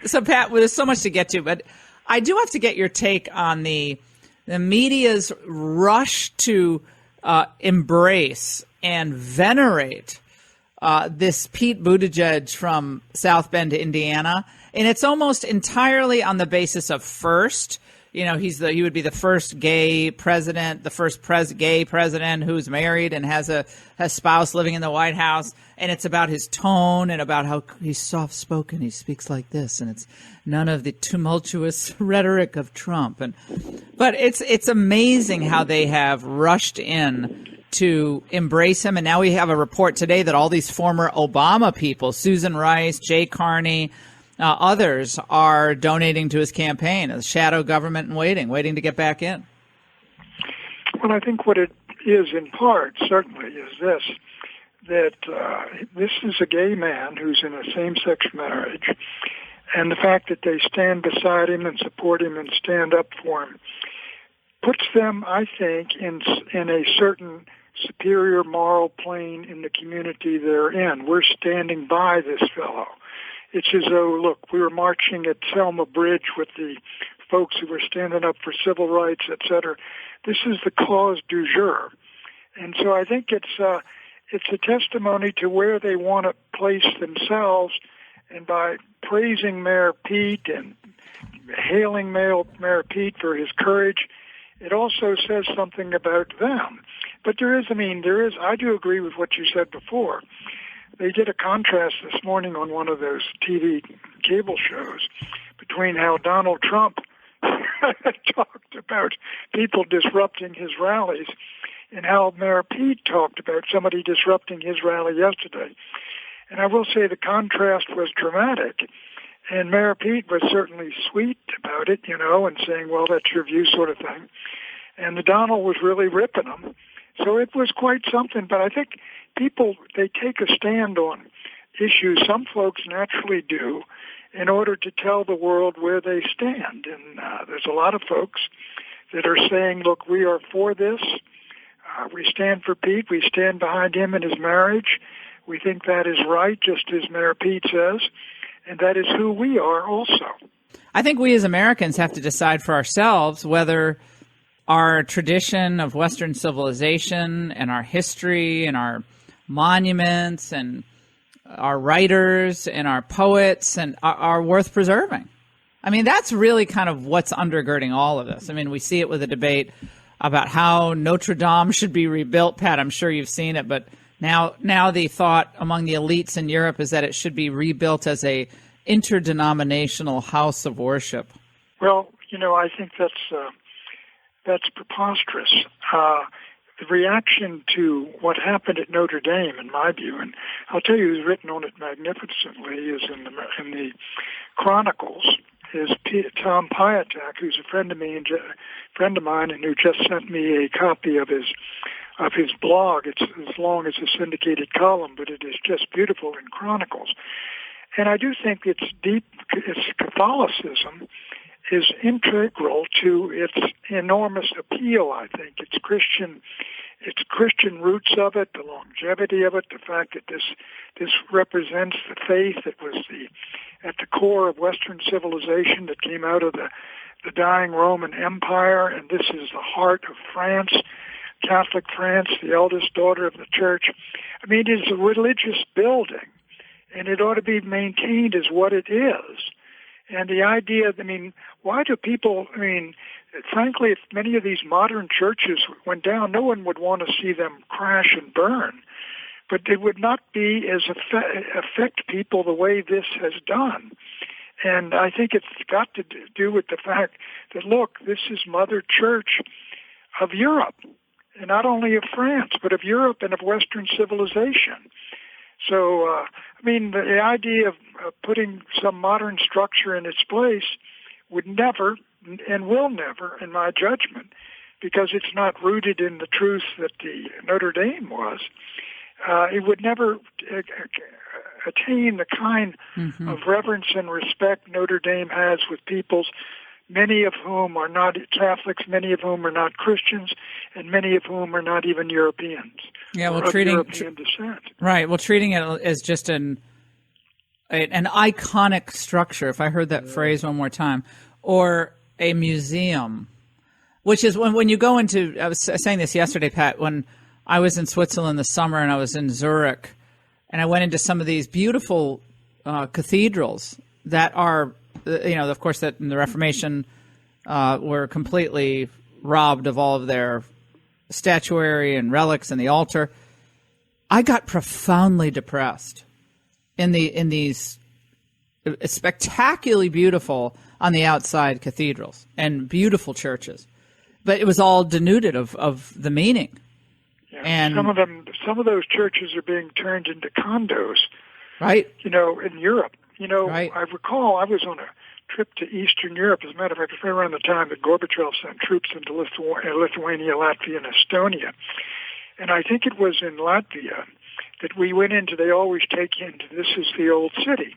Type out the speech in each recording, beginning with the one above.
So Pat, well, there's so much to get to, but I do have to get your take on the media's rush to embrace and venerate this Pete Buttigieg from South Bend, Indiana, and it's almost entirely on the basis of first. You know, he would be the first gay president, the first gay president who's married and has a spouse living in the White House. And it's about his tone and about how he's soft-spoken. He speaks like this, and it's none of the tumultuous rhetoric of Trump. But it's amazing how they have rushed in to embrace him. And now we have a report today that all these former Obama people, Susan Rice, Jay Carney, others are donating to his campaign, a shadow government in waiting to get back in. Well, I think what it is in part, certainly, is this, that this is a gay man who's in a same-sex marriage, and the fact that they stand beside him and support him and stand up for him puts them, I think, in a certain superior moral plane in the community they're in. We're standing by this fellow. It's as though, look, we were marching at Selma Bridge with the folks who were standing up for civil rights, et cetera. This is the cause du jour. And so I think it's a testimony to where they want to place themselves. And by praising Mayor Pete and hailing Mayor Pete for his courage, it also says something about them. But I do agree with what you said before. They did a contrast this morning on one of those TV cable shows between how Donald Trump talked about people disrupting his rallies and how Mayor Pete talked about somebody disrupting his rally yesterday. And I will say the contrast was dramatic. And Mayor Pete was certainly sweet about it, and saying, well, that's your view sort of thing. And the Donald was really ripping him. So it was quite something. But I think people, they take a stand on issues, some folks naturally do, in order to tell the world where they stand. And there's a lot of folks that are saying, look, we are for this. We stand for Pete. We stand behind him and his marriage. We think that is right, just as Mayor Pete says. And that is who we are also. I think we as Americans have to decide for ourselves whether our tradition of Western civilization and our history and our monuments and our writers and our poets and are worth preserving. I mean, that's really kind of what's undergirding all of this. I mean, we see it with the debate about how Notre Dame should be rebuilt. Pat, I'm sure you've seen it, but now the thought among the elites in Europe is that it should be rebuilt as a interdenominational house of worship. Well, I think that's preposterous. The reaction to what happened at Notre Dame, in my view, and I'll tell you who's written on it magnificently, is in the Chronicles, is Tom Piatak, who's a friend of mine, and who just sent me a copy of his blog. It's as long as a syndicated column, but it is just beautiful in Chronicles. And I do think its Catholicism is integral to its enormous appeal, I think. Its Christian roots of it, the longevity of it, the fact that this represents the faith that was at the core of Western civilization that came out of the dying Roman Empire, and this is the heart of France, Catholic France, the eldest daughter of the church. I mean, it is a religious building, and it ought to be maintained as what it is. And the idea, why do people, frankly, if many of these modern churches went down, no one would want to see them crash and burn. But it would not be as affect people the way this has done. And I think it's got to do with the fact that, look, this is Mother Church of Europe, and not only of France, but of Europe and of Western civilization. So, the idea of putting some modern structure in its place would never and will never, in my judgment, because it's not rooted in the truth that the Notre Dame was, it would never attain the kind of reverence and respect Notre Dame has with peoples, many of whom are not Catholics, many of whom are not Christians, and many of whom are not even Europeans. Yeah, European descent. Right. Well, treating it as just an an iconic structure, if I heard that phrase one more time, or a museum, which is when you go into, I was saying this yesterday, Pat, when I was in Switzerland this summer and I was in Zurich, and I went into some of these beautiful cathedrals that are, of course, that in the Reformation were completely robbed of all of their statuary and relics and the altar. I got profoundly depressed in these spectacularly beautiful on the outside cathedrals and beautiful churches, but it was all denuded of the meaning. Yeah. And some of those churches are being turned into condos. Right. In Europe. Right. I recall I was on a trip to Eastern Europe. As a matter of fact, it was right around the time that Gorbachev sent troops into Lithuania, Latvia, and Estonia. And I think it was in Latvia that we went into, they always take you into, this is the old city.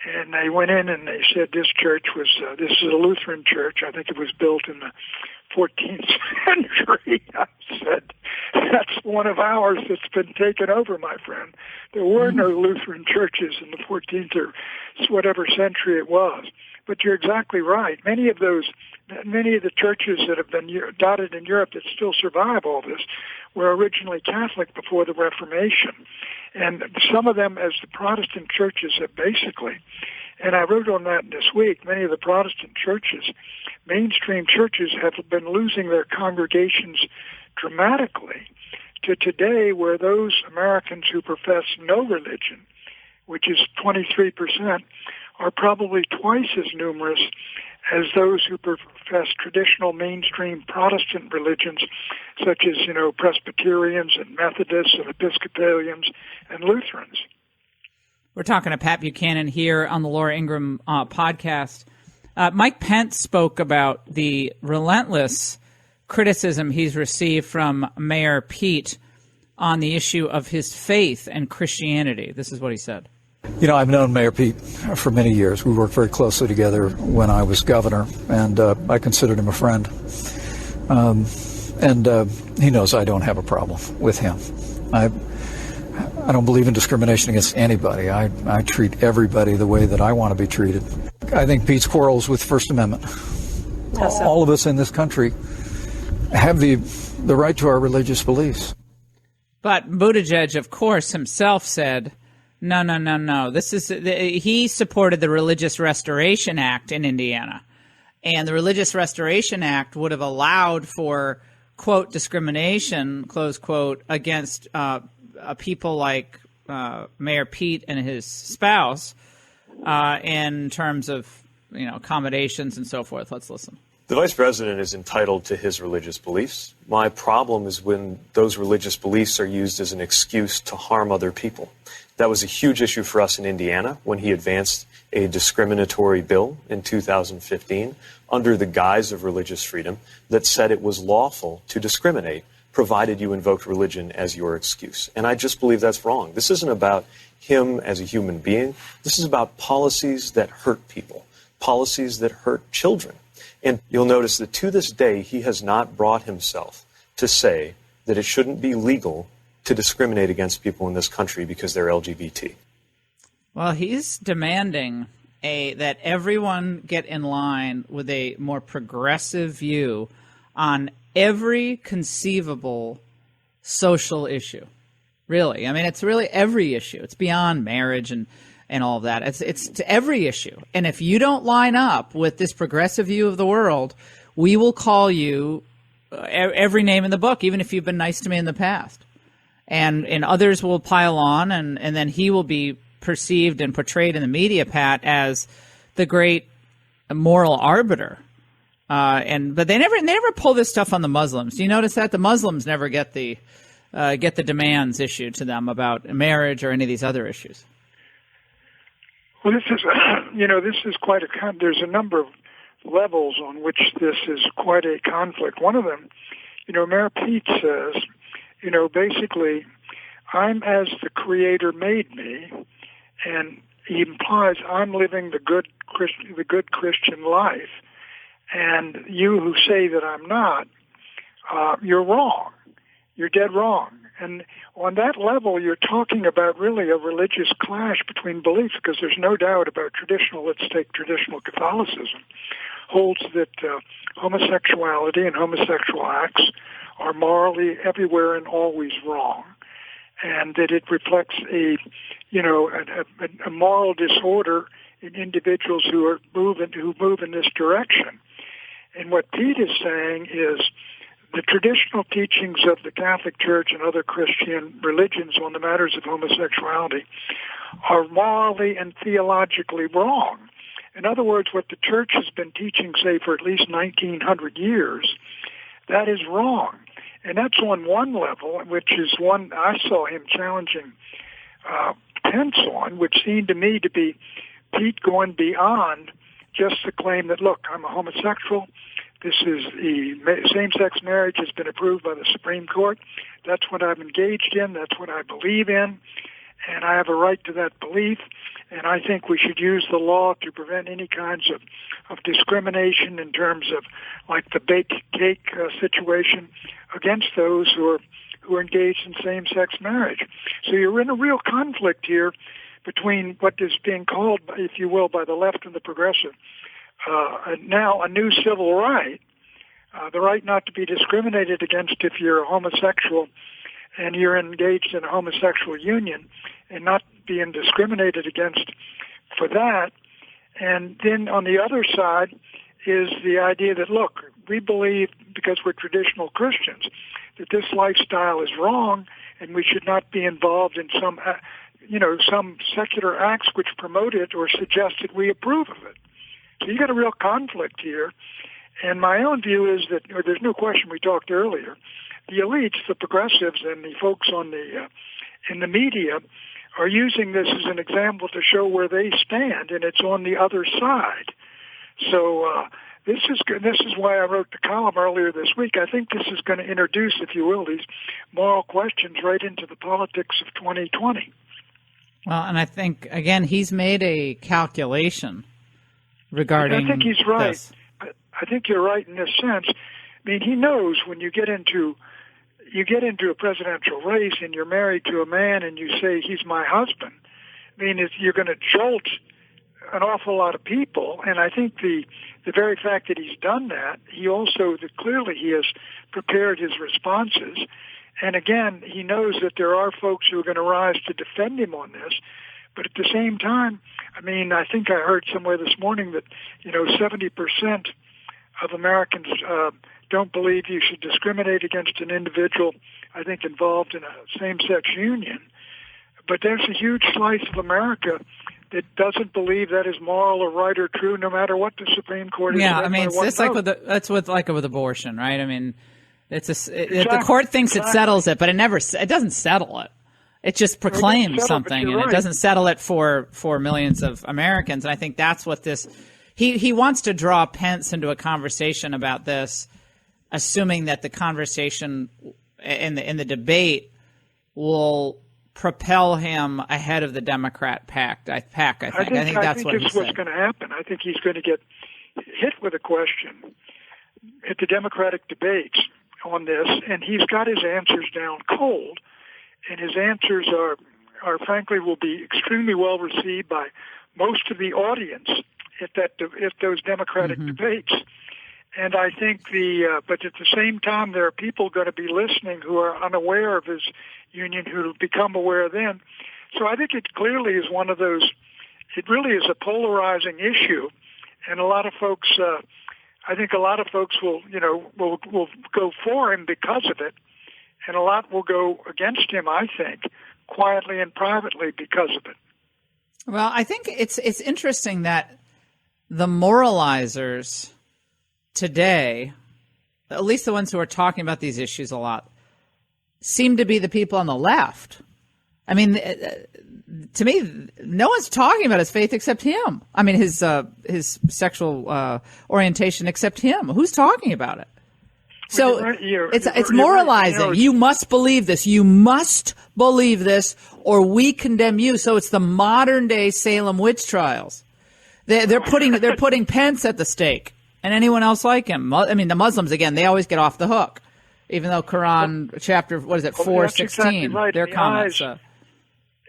And they went in and they said this church was, this is a Lutheran church. I think it was built in the 14th century. I said, that's one of ours that's been taken over, my friend. There were no Lutheran churches in the 14th or whatever century it was. But you're exactly right. Many of the churches that have been dotted in Europe that still survive all this were originally Catholic before the Reformation. And some of them, as the Protestant churches have basically, and I wrote on that this week, many of the Protestant churches, mainstream churches, have been losing their congregations dramatically to today, where those Americans who profess no religion, which is 23%, are probably twice as numerous as those who profess traditional mainstream Protestant religions, such as, Presbyterians and Methodists and Episcopalians and Lutherans. We're talking to Pat Buchanan here on the Laura Ingraham podcast. Mike Pence spoke about the relentless criticism he's received from Mayor Pete on the issue of his faith and Christianity. This is what he said. I've known Mayor Pete for many years. We worked very closely together when I was governor, and I considered him a friend. He knows I don't have a problem with him. I don't believe in discrimination against anybody. I treat everybody the way that I want to be treated. I think Pete's quarrels with First Amendment. All of us in this country have the right to our religious beliefs. But Buttigieg, of course, himself said, no. He supported the Religious Restoration Act in Indiana. And the Religious Restoration Act would have allowed for, quote, discrimination, close quote, against people like Mayor Pete and his spouse in terms of, accommodations and so forth. Let's listen. The vice president is entitled to his religious beliefs. My problem is when those religious beliefs are used as an excuse to harm other people. That was a huge issue for us in Indiana when he advanced a discriminatory bill in 2015 under the guise of religious freedom that said it was lawful to discriminate provided you invoked religion as your excuse. And I just believe that's wrong. This isn't about him as a human being. This is about policies that hurt people, policies that hurt children. And you'll notice that to this day, he has not brought himself to say that it shouldn't be legal to discriminate against people in this country because they're LGBT. Well, he's demanding that everyone get in line with a more progressive view on every conceivable social issue. Really. I mean, it's really every issue. It's beyond marriage and all of that. It's to every issue. And if you don't line up with this progressive view of the world, we will call you every name in the book, even if you've been nice to me in the past. And others will pile on, and then he will be perceived and portrayed in the media, Pat, as the great moral arbiter. But they never pull this stuff on the Muslims. Do you notice that? The Muslims never get the demands issued to them about marriage or any of these other issues. Well, this is quite there's a number of levels on which this is quite a conflict. One of them, Mayor Pete says, basically, I'm as the Creator made me, and he implies I'm living the good Christian life, and you who say that I'm not, you're wrong. you're dead wrong. And on that level, you're talking about really a religious clash between beliefs, because there's no doubt about let's take traditional Catholicism, holds that homosexuality and homosexual acts are morally everywhere and always wrong, and that it reflects a moral disorder in individuals who move in this direction. And what Pete is saying is the traditional teachings of the Catholic Church and other Christian religions on the matters of homosexuality are morally and theologically wrong. In other words, what the Church has been teaching, say, for at least 1900 years, that is wrong. And that's on one level, which is one I saw him challenging Pence on, which seemed to me to be Pete going beyond just the claim that, look, I'm a homosexual. This is same-sex marriage has been approved by the Supreme Court. That's what I'm engaged in. That's what I believe in. And I have a right to that belief. And I think we should use the law to prevent any kinds of discrimination in terms of, like, the baked cake situation against those who are engaged in same-sex marriage. So you're in a real conflict here between what is being called, if you will, by the left and the progressive, now a new civil right, the right not to be discriminated against if you're a homosexual and you're engaged in a homosexual union, and not being discriminated against for that. And then on the other side is the idea that, look, we believe, because we're traditional Christians, that this lifestyle is wrong and we should not be involved in some secular acts which promote it or suggest that we approve of it. So you got a real conflict here. And my own view is that, there's no question, we talked earlier, the elites, the progressives, and the folks in the media are using this as an example to show where they stand, and it's on the other side. So this is why I wrote the column earlier this week. I think this is going to introduce, if you will, these moral questions right into the politics of 2020. Well, and I think, again, he's made a calculation regarding I think he's right. This. I think you're right in this sense. I mean, he knows when you get into a presidential race and you're married to a man and you say he's my husband, I mean, you're going to jolt an awful lot of people. And I think the very fact that he's done that, clearly he has prepared his responses. And again, he knows that there are folks who are going to rise to defend him on this. But at the same time, I mean, I think I heard somewhere this morning that, 70% of Americans don't believe you should discriminate against an individual, I think, involved in a same-sex union. But there's a huge slice of America that doesn't believe that is moral or right or true, no matter what the Supreme Court is. Yeah, I mean, it's like with abortion, right? I mean, exactly. The court thinks it settles it, but it doesn't settle it. It just proclaims something, and It doesn't settle it for millions of Americans. And I think that's what this. He wants to draw Pence into a conversation about this, assuming that the conversation in the debate will propel him ahead of the Democrat pack. I think that's what he's saying. I think this is what's going to happen. I think he's going to get hit with a question at the Democratic debates on this, and he's got his answers down cold, and his answers are frankly will be extremely well received by most of the audience at those Democratic debates. And I think but at the same time, there are people going to be listening who are unaware of his union, who will become aware then. So I think it clearly is one of those. It really is a polarizing issue, and a lot of folks. I think a lot of folks will go for him because of it, and a lot will go against him, I think, quietly and privately because of it. Well, I think it's interesting that the moralizers today, at least the ones who are talking about these issues a lot, seem to be the people on the left. I mean, to me, no one's talking about his faith except him. I mean, his sexual orientation except him. Who's talking about it? So it's moralizing. You must believe this. You must believe this, or we condemn you. So it's the modern day Salem witch trials. They're putting Pence at the stake, and anyone else like him. I mean, the Muslims, again, they always get off the hook. even though Quran chapter, what is it, 4:16, exactly right. their comments.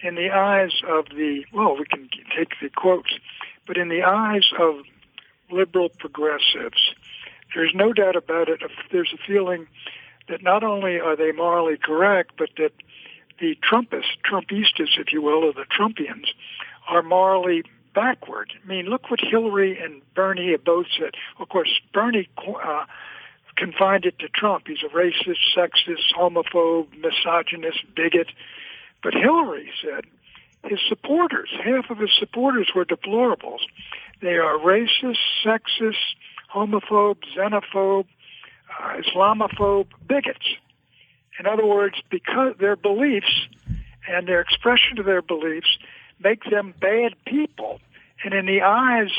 In the eyes of we can take the quotes, but in the eyes of liberal progressives, there's no doubt about it. There's a feeling that not only are they morally correct, but that the Trumpistas, if you will, or the Trumpians, are morally backward. I mean, look what Hillary and Bernie have both said. Of course, Bernie confined it to Trump. He's a racist, sexist, homophobe, misogynist, bigot. But Hillary said his supporters, half of his supporters were deplorables. They are racist, sexist, homophobe, xenophobe, Islamophobe, bigots. In other words, because their beliefs and their expression of their beliefs make them bad people. And in the eyes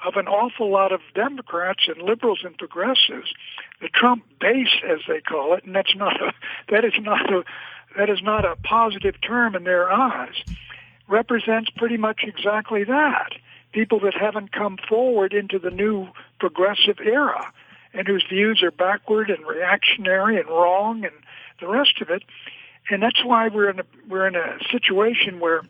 of an awful lot of Democrats and liberals and progressives, the Trump base, as they call it, and that is not a positive term in their eyes, represents pretty much exactly that. People that haven't come forward into the new progressive era and whose views are backward and reactionary and wrong and the rest of it. And that's why we're in a situation where,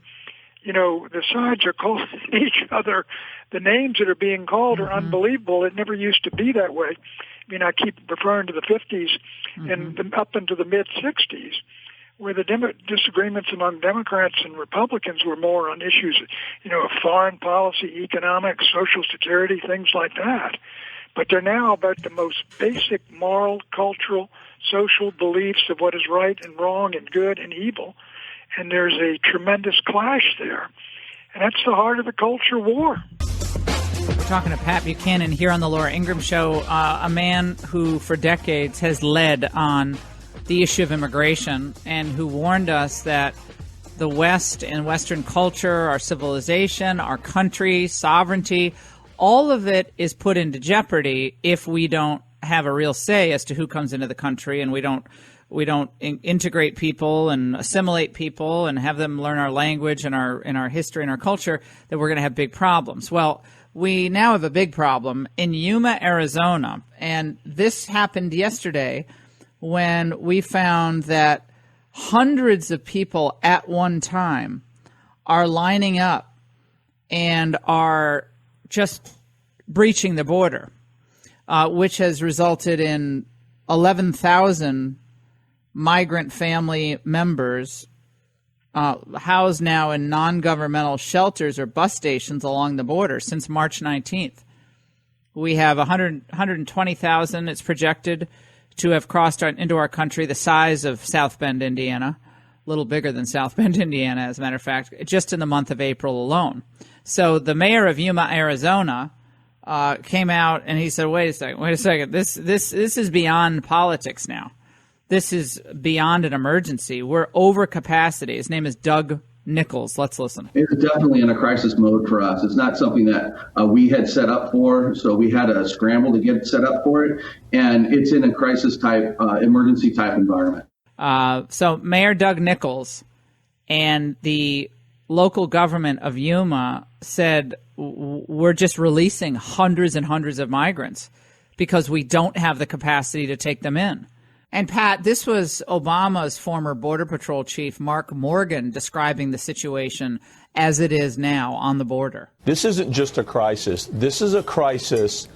the sides are calling each other. The names that are being called are unbelievable. It never used to be that way. I mean, I keep referring to the 50s and up into the mid-60s, where the disagreements among Democrats and Republicans were more on issues, of foreign policy, economics, Social Security, things like that. But they're now about the most basic moral, cultural, social beliefs of what is right and wrong and good and evil. And there's a tremendous clash there. And that's the heart of the culture war. We're talking to Pat Buchanan here on the Laura Ingraham Show, a man who for decades has led on the issue of immigration and who warned us that the West and Western culture, our civilization, our country, sovereignty, all of it is put into jeopardy if we don't have a real say as to who comes into the country, and we don't integrate people and assimilate people and have them learn our language and our history and our culture, that we're going to have big problems. Well, we now have a big problem in Yuma, Arizona, and this happened yesterday when we found that hundreds of people at one time are lining up and are just breaching the border, which has resulted in 11,000 migrant family members housed now in non-governmental shelters or bus stations along the border since March 19th. We have 120,000, it's projected, to have crossed into our country, the size of South Bend, Indiana, a little bigger than South Bend, Indiana, as a matter of fact, just in the month of April alone. So the mayor of Yuma, Arizona, came out and he said, wait a second, this is beyond politics now. This is beyond an emergency. We're over capacity. His name is Doug Nichols. Let's listen. It's definitely in a crisis mode for us. It's not something that we had set up for, so we had to scramble to get set up for it. And it's in a crisis type, emergency type environment. So Mayor Doug Nichols and the local government of Yuma said, we're just releasing hundreds and hundreds of migrants because we don't have the capacity to take them in. And, Pat, this was Obama's former Border Patrol chief, Mark Morgan, describing the situation as it is now on the border. This isn't just a crisis. This is a crisis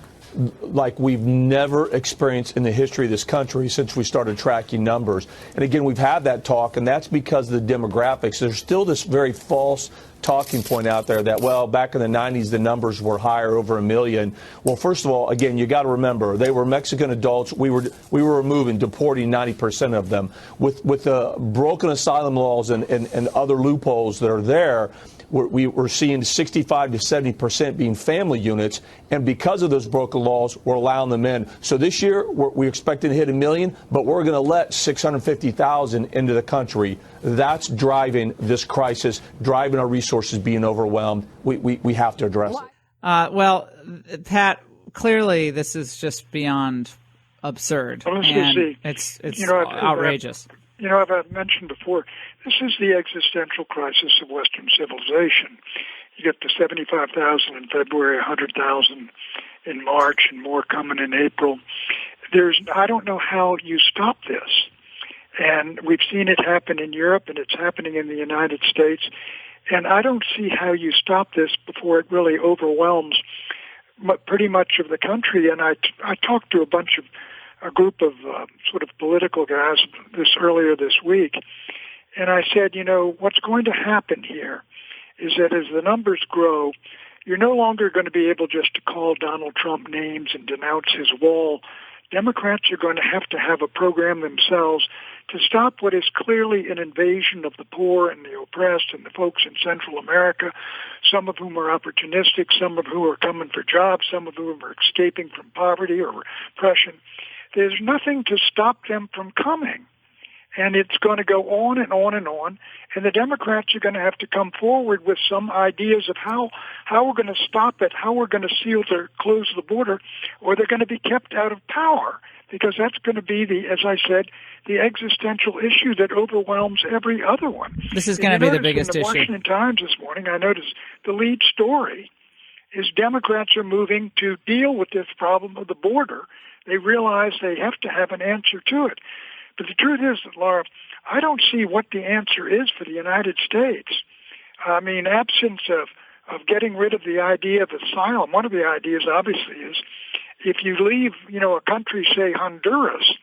like we've never experienced in the history of this country since we started tracking numbers. And, again, we've had that talk, and that's because of the demographics. There's still this very false talking point out there that, well, back in the 90s, the numbers were higher, over 1 million. Well, first of all, again, you got to remember, they were Mexican adults. We were removing, deporting 90% of them. With the broken asylum laws and other loopholes that are there, we're seeing 65 to 70% being family units, and because of those broken laws, we're allowing them in. So this year, we're expecting to hit 1 million, but we're going to let 650,000 into the country. That's driving this crisis, driving our resources being overwhelmed. We have to address it. Well, Pat, clearly this is just beyond absurd. Well, and it's outrageous. As I've mentioned before, this is the existential crisis of Western civilization. You get to 75,000 in February, 100,000 in March, and more coming in April. I don't know how you stop this. And we've seen it happen in Europe, and it's happening in the United States. And I don't see how you stop this before it really overwhelms pretty much of the country. And I talked to a group of sort of political guys earlier this week, and I said, what's going to happen here is that as the numbers grow, you're no longer going to be able just to call Donald Trump names and denounce his wall. Democrats are going to have a program themselves to stop what is clearly an invasion of the poor and the oppressed and the folks in Central America, some of whom are opportunistic, some of whom are coming for jobs, some of whom are escaping from poverty or repression. There's nothing to stop them from coming. And it's going to go on and on and on. And the Democrats are going to have to come forward with some ideas of how we're going to stop it, how we're going to close the border, or they're going to be kept out of power. Because that's going to be as I said, the existential issue that overwhelms every other one. This is going to be the biggest issue. In the Washington Times this morning, I noticed the lead story is Democrats are moving to deal with this problem of the border. They realize they have to have an answer to it. But the truth is that, Laura, I don't see what the answer is for the United States. I mean, absence of getting rid of the idea of asylum, one of the ideas obviously is if you leave, a country, say Honduras,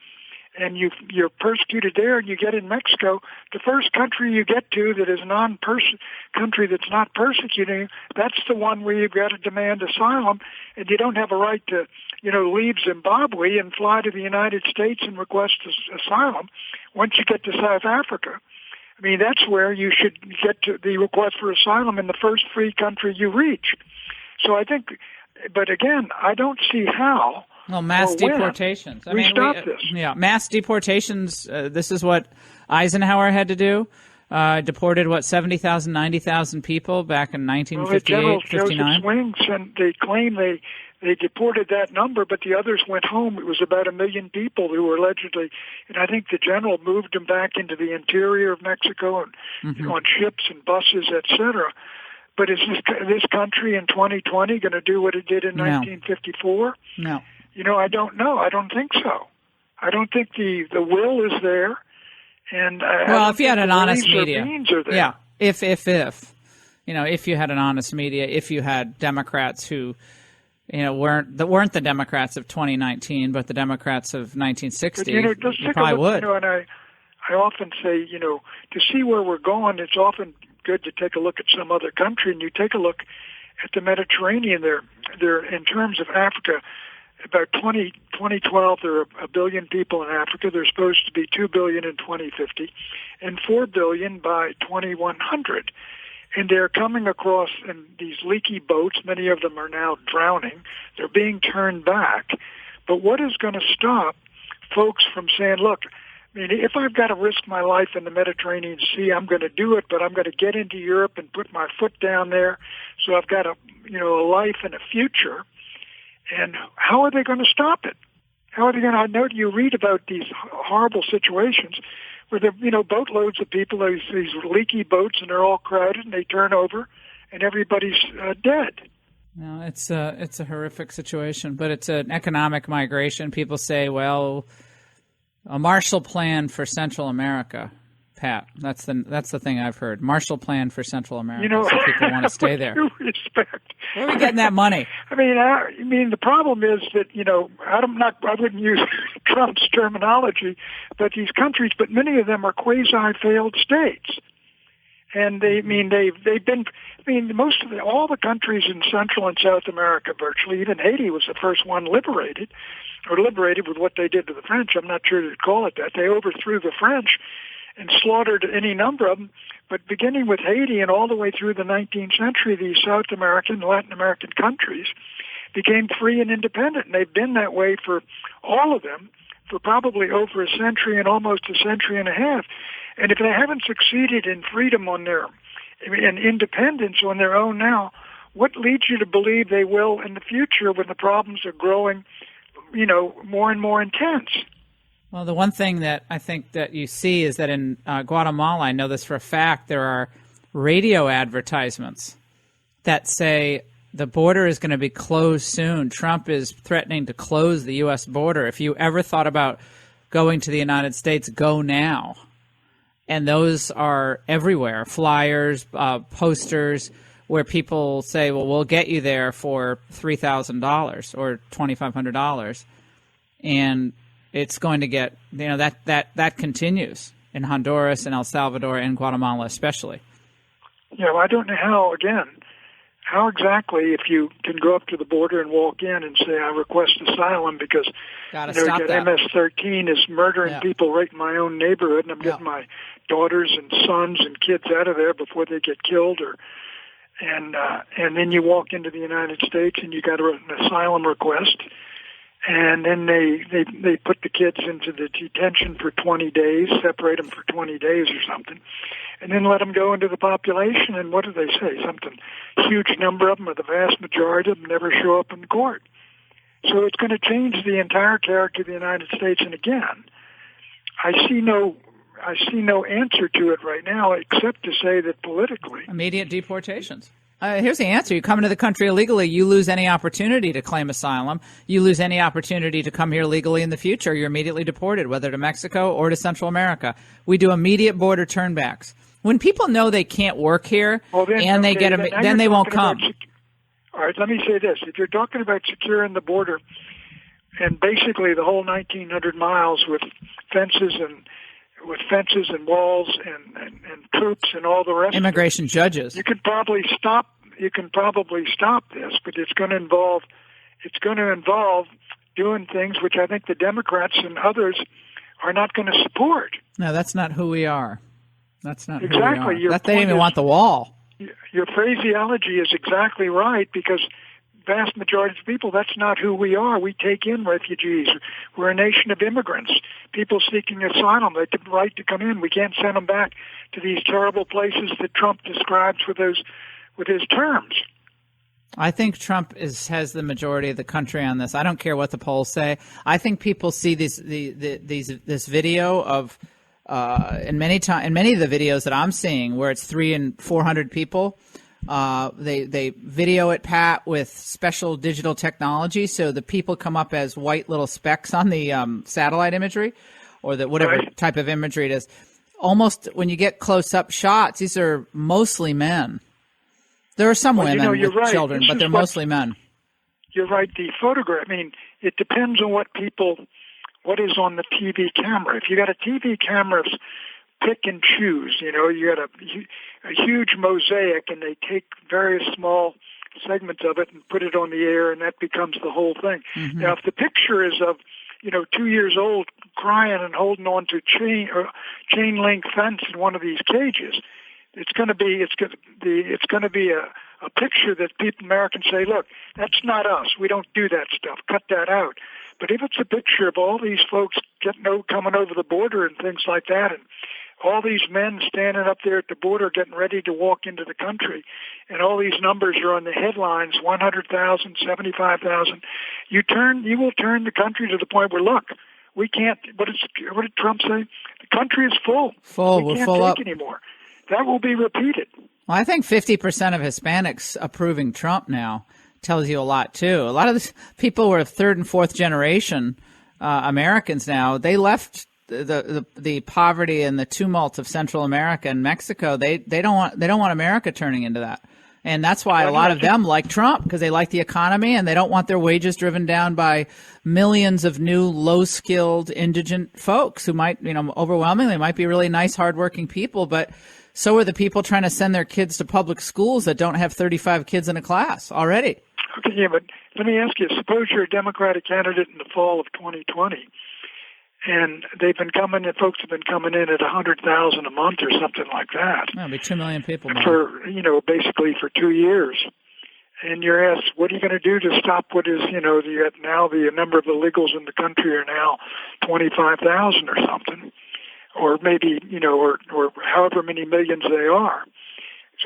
and you're persecuted there and you get in Mexico, the first country you get to that is country that's not persecuting you, that's the one where you've got to demand asylum, and you don't have a right to leave Zimbabwe and fly to the United States and request asylum. Once you get to South Africa, I mean, that's where you should get to the request for asylum in the first free country you reach. So I think, but again, I don't see how. Well, mass deportations. We stop this. Yeah, mass deportations. This is what Eisenhower had to do. Deported, 70,000, 90,000 people back in 1958, 59? Joseph Swing, and they claim they deported that number, but the others went home. It was about 1 million people who were allegedly, and I think the general moved them back into the interior of Mexico and on ships and buses, etc. But is this country in 2020 going to do what it did in 1954? No. I don't know. I don't think so. I don't think the will is there. And well, if you had an honest media, yeah. If you had an honest media, if you had Democrats who, weren't the Democrats of 2019, but the Democrats of 1960, you probably would. And I often say, to see where we're going, it's often good to take a look at some other country, and you take a look at the Mediterranean. There, in terms of Africa. About 2012, there are 1 billion people in Africa. There's supposed to be 2 billion in 2050 and 4 billion by 2100. And they're coming across in these leaky boats. Many of them are now drowning. They're being turned back. But what is going to stop folks from saying, look, I mean, if I've got to risk my life in the Mediterranean Sea, I'm going to do it, but I'm going to get into Europe and put my foot down there. So I've got a life and a future. And how are they going to stop it? How are they going to? I know you read about these horrible situations where there, boatloads of people, these leaky boats, and they're all crowded, and they turn over, and everybody's dead. No, it's a horrific situation, but it's an economic migration. People say, well, a Marshall Plan for Central America. Pat, that's the thing I've heard. Marshall Plan for Central America. So people want to stay there. Respect. Where are we getting that money? I mean, the problem is that I wouldn't use Trump's terminology, but these countries, but many of them are quasi-failed states, and they've been. I mean, all the countries in Central and South America, virtually, even Haiti was the first one liberated with what they did to the French. I'm not sure you'd call it that. They overthrew the French and slaughtered any number of them. But beginning with Haiti and all the way through the 19th century, these South American, Latin American countries became free and independent. And they've been that way for all of them for probably over a century and almost a century and a half. And if they haven't succeeded in freedom and independence on their own now, what leads you to believe they will in the future when the problems are growing, more and more intense? Well, the one thing that I think that you see is that in Guatemala, I know this for a fact, there are radio advertisements that say The border is going to be closed soon. Trump is threatening to close the U.S. border. If you ever thought about going to the United States, go now. And those are everywhere. Flyers, posters, where people say, well, we'll get you there for $3,000 or $2,500. And it's going to get, that continues in Honduras and El Salvador and Guatemala especially. Yeah, well, I don't know how exactly, if you can go up to the border and walk in and say, I request asylum because MS-13 is murdering people right in my own neighborhood, and I'm getting my daughters and sons and kids out of there before they get killed, and then you walk into the United States and you got an asylum request, and then they put the kids into the detention for 20 days, separate them for 20 days or something, and then let them go into the population, and what do they say? Something huge number of them, or the vast majority of them, never show up in court. So it's going to change the entire character of the United States. And again, I see no answer to it right now, except to say that politically, immediate deportations. Here's the answer. You come into the country illegally, you lose any opportunity to claim asylum. You lose any opportunity to come here legally in the future. You're immediately deported, whether to Mexico or to Central America. We do immediate border turnbacks. When people know they can't work here then they won't come. All right, let me say this. If you're talking about securing the border and basically the whole 1,900 miles with fences and walls and troops and all the rest, immigration judges, you can probably stop this, but it's going to involve doing things which I think the Democrats and others are not going to support. No, that's not who we are. That's not exactly. Who we are. They didn't even want the wall. Your phraseology is exactly right, because vast majority of people, that's not who we are. We take in refugees. We're a nation of immigrants, people seeking asylum. They have the right to come in. We can't send them back to these terrible places that Trump describes with his terms. I think Trump has the majority of the country on this. I don't care what the polls say. I think people see this video of in many of the videos that I'm seeing where it's 300 and 400 people. They video it, Pat, with special digital technology, so the people come up as white little specks on the satellite imagery, or whatever type of imagery it is. Almost when you get close-up shots, these are mostly men. There are some women with children, but they're mostly men. You're right. The photograph, it depends on what is on the TV camera. If you got a TV camera, pick and choose. You got a huge mosaic, and they take various small segments of it and put it on the air, and that becomes the whole thing. Mm-hmm. Now, if the picture is of 2 years old crying and holding on to chain link fence in one of these cages, it's going to be a picture that Americans say, look, that's not us. We don't do that stuff. Cut that out. But if it's a picture of all these folks coming over the border and things like that, and all these men standing up there at the border getting ready to walk into the country, and all these numbers are on the headlines, 100,000, 75,000, you will turn the country to the point where, look, we can't, what did Trump say? The country is full. We can't take anymore. That will be repeated. Well, I think 50% of Hispanics approving Trump now tells you a lot, too. A lot of the people who are third and fourth generation Americans now, they left the poverty and the tumult of Central America and Mexico. They don't want America turning into that. And that's why a lot of them like Trump, because they like the economy and they don't want their wages driven down by millions of new low-skilled indigent folks who might, overwhelmingly might be really nice, hardworking people, but so are the people trying to send their kids to public schools that don't have 35 kids in a class already. Okay, yeah, but let me ask you, suppose you're a Democratic candidate in the fall of 2020, and folks have been coming in at 100,000 a month or something like that. That'll be 2 million people now. For, basically for 2 years. And you're asked, what are you going to do to stop what is, now the number of illegals in the country are now 25,000 or something, or maybe, or however many millions they are.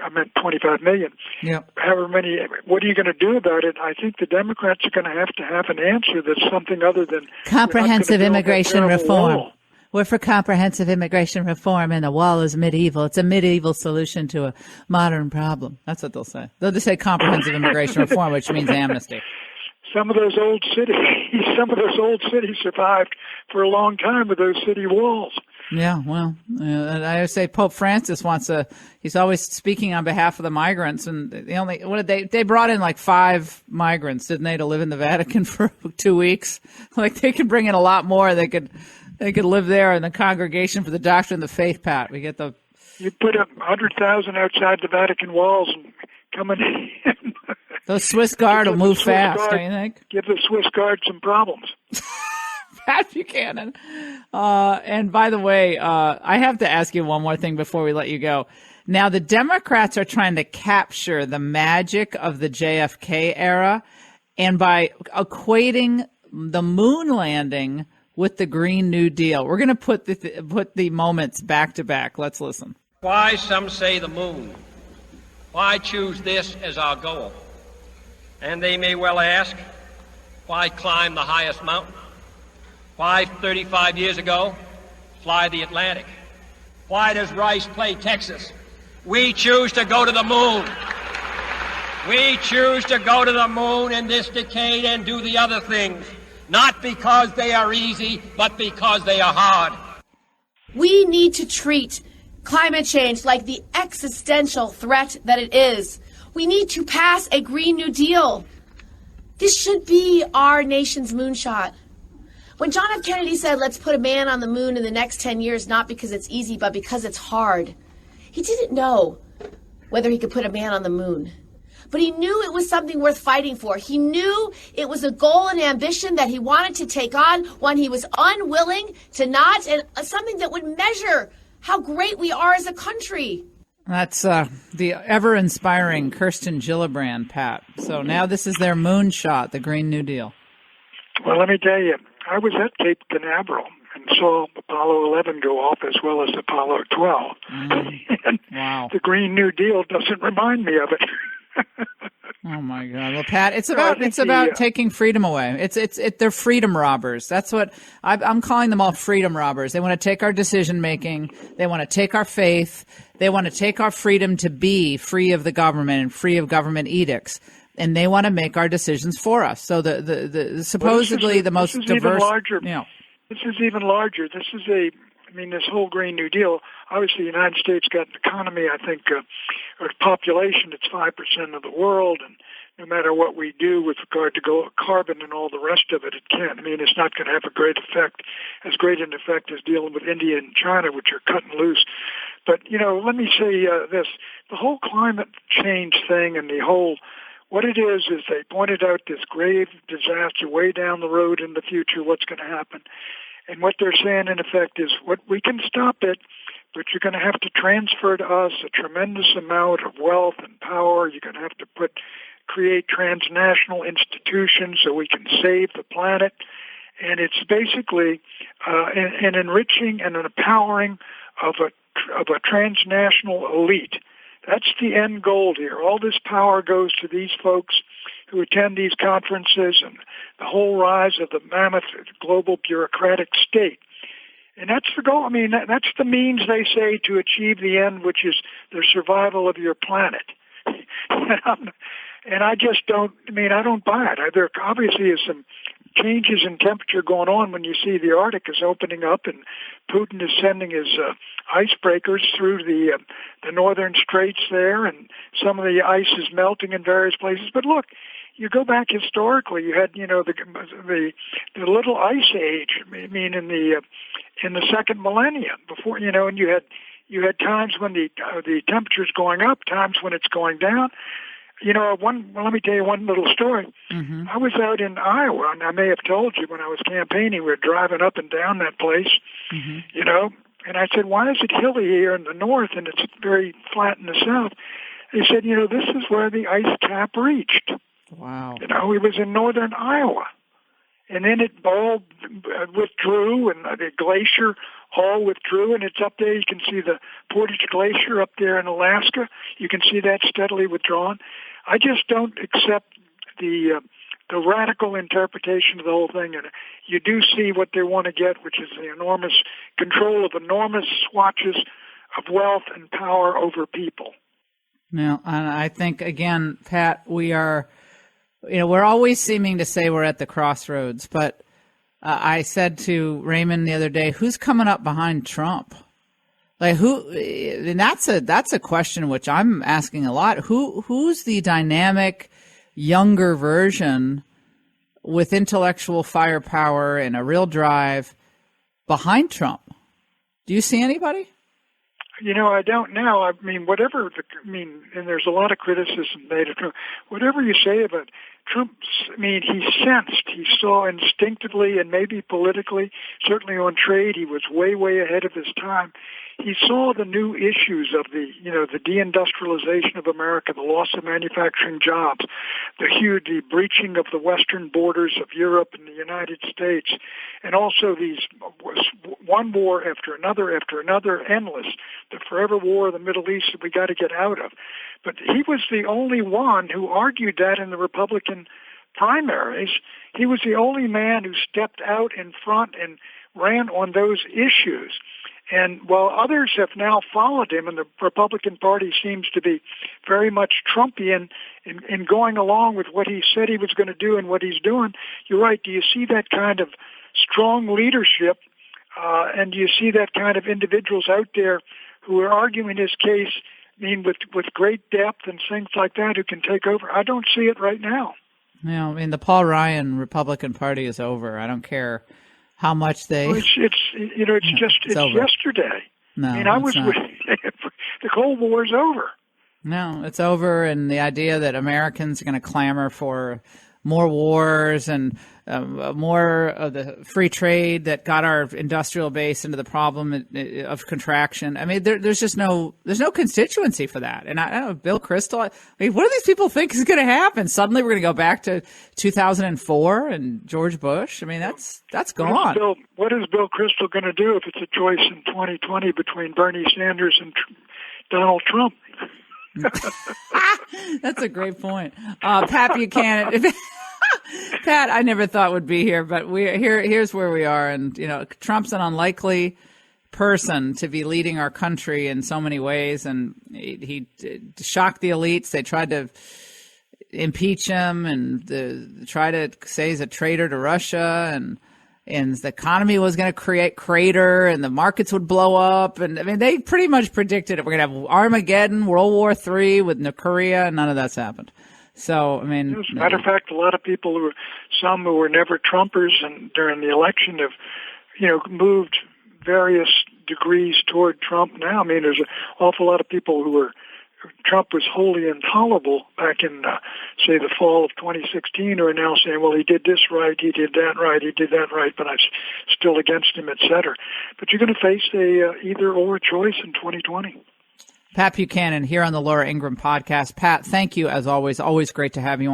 I meant 25 million. Yeah. However many, what are you going to do about it? I think the Democrats are going to have an answer that's something other than comprehensive immigration reform. We're for comprehensive immigration reform, and the wall is medieval. It's a medieval solution to a modern problem. That's what they'll say. They'll just say comprehensive immigration reform, which means amnesty. Some of those old cities survived for a long time with those city walls. Yeah, well, I always say Pope Francis he's always speaking on behalf of the migrants, and they brought in like 5 migrants, didn't they, to live in the Vatican for 2 weeks? Like they could bring in a lot more. They could live there in the Congregation for the Doctrine of the Faith, Pat. You put up 100,000 outside the Vatican walls and coming in. Those Swiss Guard will move fast, don't you think? Give the Swiss Guard some problems. Pat Buchanan. And by the way, I have to ask you one more thing before we let you go. Now, the Democrats are trying to capture the magic of the JFK era, and by equating the moon landing with the Green New Deal. We're going to put the moments back to back. Let's listen. Why, some say, the moon? Why choose this as our goal? And they may well ask, why climb the highest mountain? Why, 35 years ago, fly the Atlantic? Why does Rice play Texas? We choose to go to the moon. We choose to go to the moon in this decade and do the other things, not because they are easy, but because they are hard. We need to treat climate change like the existential threat that it is. We need to pass a Green New Deal. This should be our nation's moonshot. When John F. Kennedy said, let's put a man on the moon in the next 10 years, not because it's easy, but because it's hard, he didn't know whether he could put a man on the moon. But he knew it was something worth fighting for. He knew it was a goal and ambition that he wanted to take on, one he was unwilling to not, and something that would measure how great we are as a country. That's the ever-inspiring Kirsten Gillibrand, Pat. So now this is their moonshot, the Green New Deal. Well, let me tell you, I was at Cape Canaveral and saw Apollo 11 go off as well as Apollo 12. And wow. The Green New Deal doesn't remind me of it. Oh my God! Well, Pat, it's about taking freedom away. They're freedom robbers. That's what I'm calling them all. Freedom robbers. They want to take our decision making. They want to take our faith. They want to take our freedom to be free of the government and free of government edicts. And they want to make our decisions for us. So the supposedly the most diverse. This is even larger. This is this whole Green New Deal. Obviously, the United States got an economy, I think, or population that's 5% of the world, and no matter what we do with regard to carbon and all the rest of it, it can't. It's not going to have as great an effect as dealing with India and China, which are cutting loose. But, let me say this. The whole climate change thing and what it is they pointed out this grave disaster way down the road in the future, what's going to happen. And what they're saying, in effect, is what we can stop it, but you're going to have to transfer to us a tremendous amount of wealth and power. You're going to have to create transnational institutions so we can save the planet. And it's basically an enriching and an empowering of a transnational elite. That's the end goal here. All this power goes to these folks who attend these conferences and the whole rise of the mammoth global bureaucratic state. And that's the goal. That's the means, they say, to achieve the end, which is the survival of your planet. And I just don't, I don't buy it. There obviously is some changes in temperature going on when you see the Arctic is opening up and Putin is sending his icebreakers through the northern straits there, and some of the ice is melting in various places. But look, you go back historically, you had, the little ice age, in the second millennium before, and you had times when the temperature's going up, times when it's going down. Let me tell you one little story. Mm-hmm. I was out in Iowa, and I may have told you when I was campaigning, we were driving up and down that place, mm-hmm. And I said, why is it hilly here in the north and it's very flat in the south? They said, this is where the ice cap reached. Wow. It was in northern Iowa. And then it all withdrew, and the glacier all withdrew, and it's up there. You can see the Portage Glacier up there in Alaska. You can see that steadily withdrawn. I just don't accept the radical interpretation of the whole thing. And you do see what they want to get, which is the enormous control of enormous swatches of wealth and power over people. Now, I think, again, Pat, we're always seeming to say we're at the crossroads, but I said to Raymond the other day, who's coming up behind Trump? Like who? And that's a question which I'm asking a lot. Who's the dynamic, younger version with intellectual firepower and a real drive behind Trump? Do you see anybody? I don't know. I mean, and there's a lot of criticism made of Trump. Whatever you say about Trump, he saw instinctively and maybe politically, certainly on trade, he was way, way ahead of his time. He saw the new issues of the deindustrialization of America, the loss of manufacturing jobs, the breaching of the western borders of Europe and the United States, and also these one war after another, endless, the forever war of the Middle East that we got to get out of. But he was the only one who argued that in the Republican primaries. He was the only man who stepped out in front and ran on those issues. And while others have now followed him, and the Republican Party seems to be very much Trumpian in going along with what he said he was going to do and what he's doing, you're right. Do you see that kind of strong leadership, and do you see that kind of individuals out there who are arguing his case, with great depth and things like that, who can take over? I don't see it right now. No, the Paul Ryan Republican Party is over. I don't care how much they. Well, it's yesterday. No, I was with the Cold War's over. No, it's over, and the idea that Americans are going to clamor for more wars and more of the free trade that got our industrial base into the problem of contraction. There's just there's no constituency for that. And I don't know, Bill Kristol, what do these people think is going to happen? Suddenly we're going to go back to 2004 and George Bush. That's gone. What is Bill Kristol going to do if it's a choice in 2020 between Bernie Sanders and Donald Trump? That's a great point. Pat Buchanan. Pat, I never thought would be here, but here's where we are. And, Trump's an unlikely person to be leading our country in so many ways. And he shocked the elites. They tried to impeach him and try to say he's a traitor to Russia. And the economy was going to crater and the markets would blow up. And they pretty much predicted it. We're going to have Armageddon, World War III with North Korea, and none of that's happened. So, as a matter of fact, a lot of people some who were never Trumpers and during the election have, moved various degrees toward Trump now. There's an awful lot of people Trump was wholly intolerable back in, say, the fall of 2016, who are now saying, well, he did this right, he did that right, he did that right, but I'm still against him, et cetera. But you're going to face a either-or choice in 2020. Pat Buchanan here on the Laura Ingraham podcast. Pat, thank you as always. Always great to have you on.